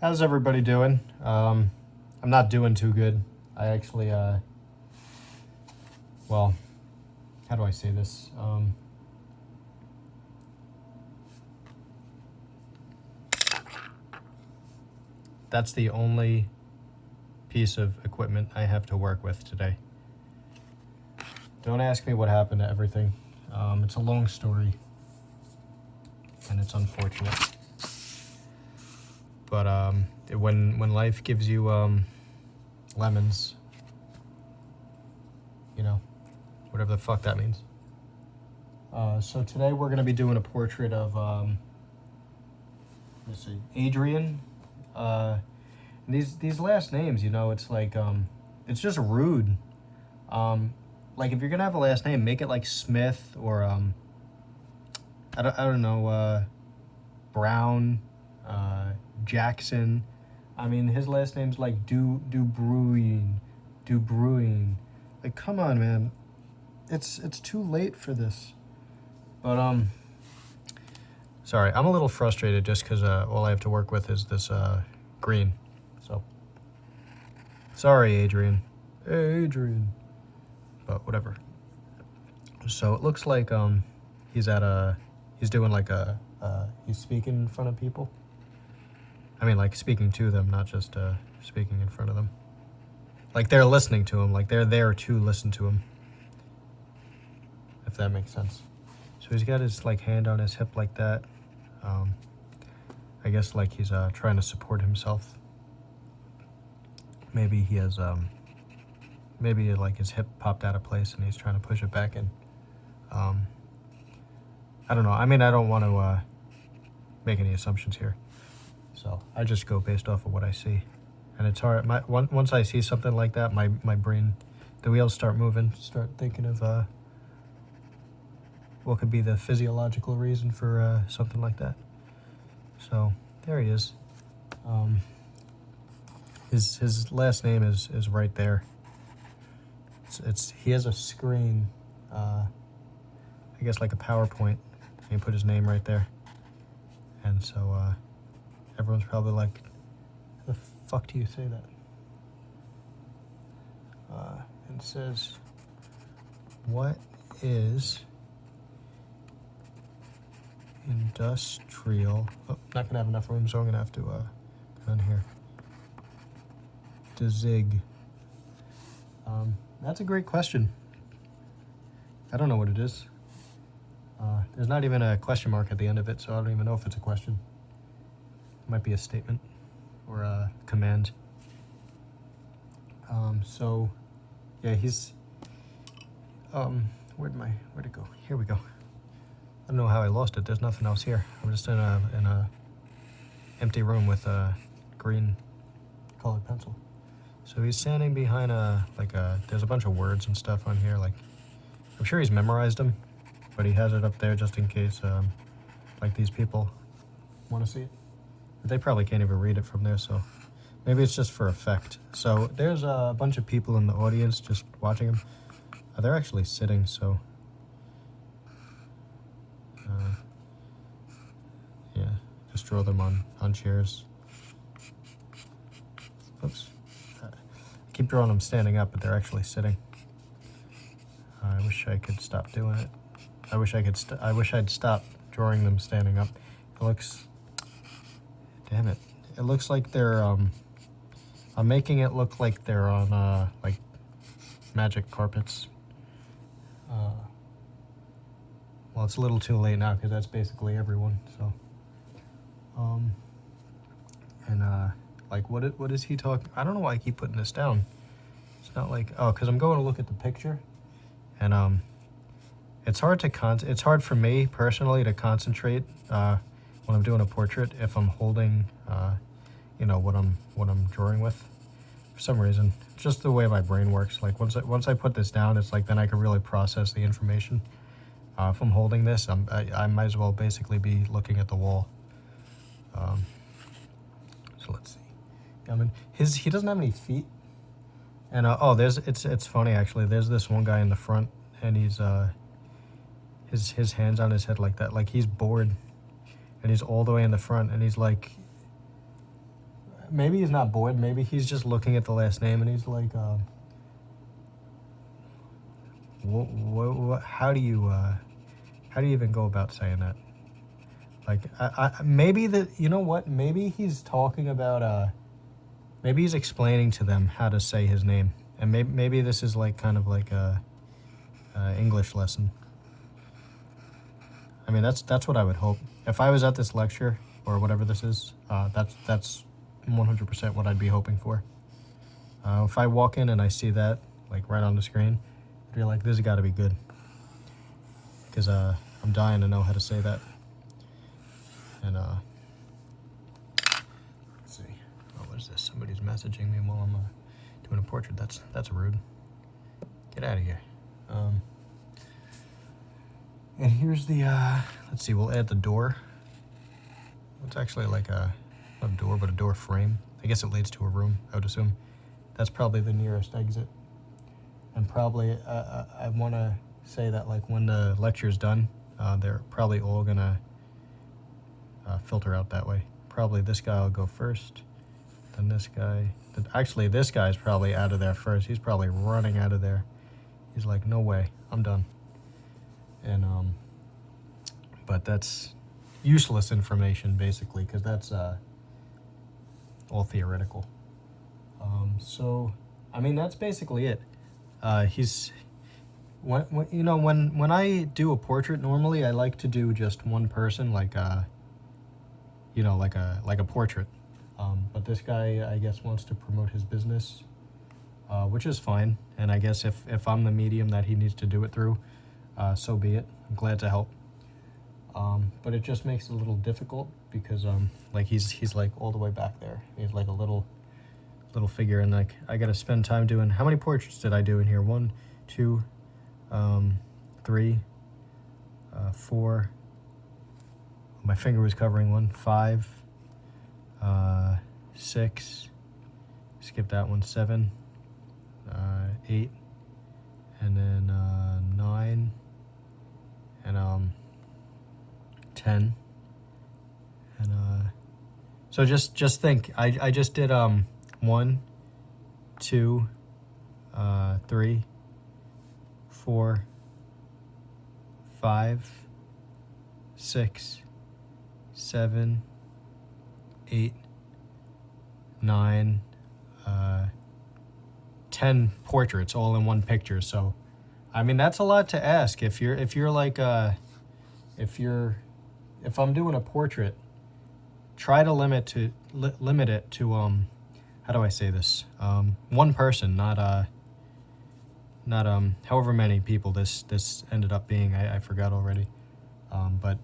How's everybody doing? I'm not doing too good. I actually, well, how do I say this? That's the only piece of equipment I have to work with today. Don't ask me what happened to everything. It's a long story, and it's unfortunate. But when life gives you lemons, you know, whatever the fuck that means. So today we're gonna be doing a portrait of let's see, Adrian. These last names, it's like it's just rude. Like if you're gonna have a last name, make it like Smith or I don't know, Brown, Jackson. I mean, his last name's like Bruyn. Like, come on, man. It's too late for this. But sorry, I'm a little frustrated just because all I have to work with is this green. So sorry, Adrian. Hey, Adrian. But whatever. So it looks like he's doing like he's speaking in front of people. I mean, like speaking to them, not just speaking in front of them. Like they're listening to him, like they're there to listen to him. If that makes sense. So he's got his like hand on his hip like that. I guess like he's trying to support himself. Maybe he has maybe like his hip popped out of place and he's trying to push it back in. I don't know. I mean, I don't want to make any assumptions here. So I just go based off of what I see. And it's hard. Once I see something like that, my brain, the wheels start moving, start thinking of what could be the physiological reason for something like that. So there he is. His last name is right there. He has a screen, I guess like a PowerPoint. And he put his name right there. And so everyone's probably like, how the fuck do you say that? And it says, what is industrial? Oh, not gonna have enough room, so I'm gonna have to go in here. Zig. That's a great question. I don't know what it is. There's not even a question mark at the end of it, so I don't even know if it's a question. It might be a statement or a command. So, yeah, he's. Where'd it go? Here we go. I don't know how I lost it. There's nothing else here. I'm just in a empty room with a green colored pencil. So he's standing behind there's a bunch of words and stuff on here. Like, I'm sure he's memorized them, but he has it up there just in case, like these people want to see it. But they probably can't even read it from there, so maybe it's just for effect. So there's a bunch of people in the audience just watching him. They're actually sitting, so yeah, just draw them on chairs. Oops. I keep drawing them standing up, but they're actually sitting. I wish I could stop doing it. I wish I'd stop drawing them standing up. It looks, damn it. It looks like they're I'm making it look like they're on like magic carpets. Well, it's a little too late now because that's basically everyone. So, and like what is he talking? I don't know why I keep putting this down. It's not like, oh, because I'm going to look at the picture, and it's hard it's hard for me personally to concentrate when I'm doing a portrait if I'm holding what I'm drawing with. For some reason, it's just the way my brain works. Like once I put this down, it's like then I can really process the information. If I'm holding this, I might as well basically be looking at the wall. So let's see. I mean, he doesn't have any feet. And it's funny actually. There's this one guy in the front, and he's his hands on his head like that, like he's bored, and he's all the way in the front, and he's like, maybe he's not bored. Maybe he's just looking at the last name and he's like, how do you even go about saying that? Like, maybe you know what? Maybe he's talking about, maybe he's explaining to them how to say his name. And maybe this is like kind of like a English lesson. I mean, that's what I would hope. If I was at this lecture or whatever this is, that's 100% what I'd be hoping for. If I walk in and I see that like right on the screen, I'd be like, this has got to be good, because I'm dying to know how to say that. And let's see. Oh, what is this? Somebody's messaging me while I'm doing a portrait. That's rude. Get out of here. And here's the, let's see, we'll add the door. It's actually like not a door, but a door frame. I guess it leads to a room, I would assume. That's probably the nearest exit. And probably, I want to say that like when the lecture's done, they're probably all gonna filter out that way. Probably this guy will go first, then this guy. Actually, this guy's probably out of there first. He's probably running out of there. He's like, no way, I'm done. And but that's useless information basically, because that's all theoretical. So I mean, that's basically it. When I do a portrait, normally I like to do just one person, like like a portrait. But this guy, I guess, wants to promote his business, which is fine. And I guess if I'm the medium that he needs to do it through, so be it. I'm glad to help. But it just makes it a little difficult because like he's like all the way back there. He's like a little figure, and like I gotta spend time doing. How many portraits did I do in here? 1, 2, 3, 4. My finger was covering 1, 5, 6. Skip that one. 7, 8, and then 9, and 10, and so just think. I just did 1, 2, 3, 4, 5, 6, 7, 8, 9, 10 portraits all in one picture. So I mean, that's a lot to ask. If you're like if I'm doing a portrait, try to limit it to how do I say this? One person, not however many people this ended up being. I forgot already. But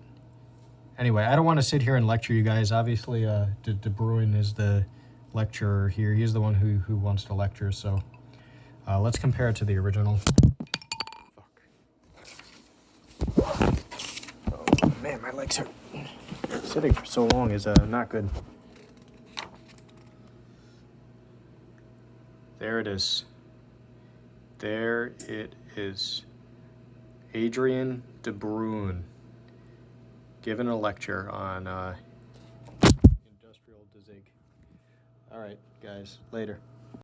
anyway, I don't want to sit here and lecture you guys. Obviously, Bruyn is the lecturer here. He's the one who wants to lecture. So let's compare it to the original. Fuck. Oh man, my legs hurt. Sitting for so long is not good. There it is. There it is. Adrian de Bruyn giving a lecture on industrial design. All right, guys, later.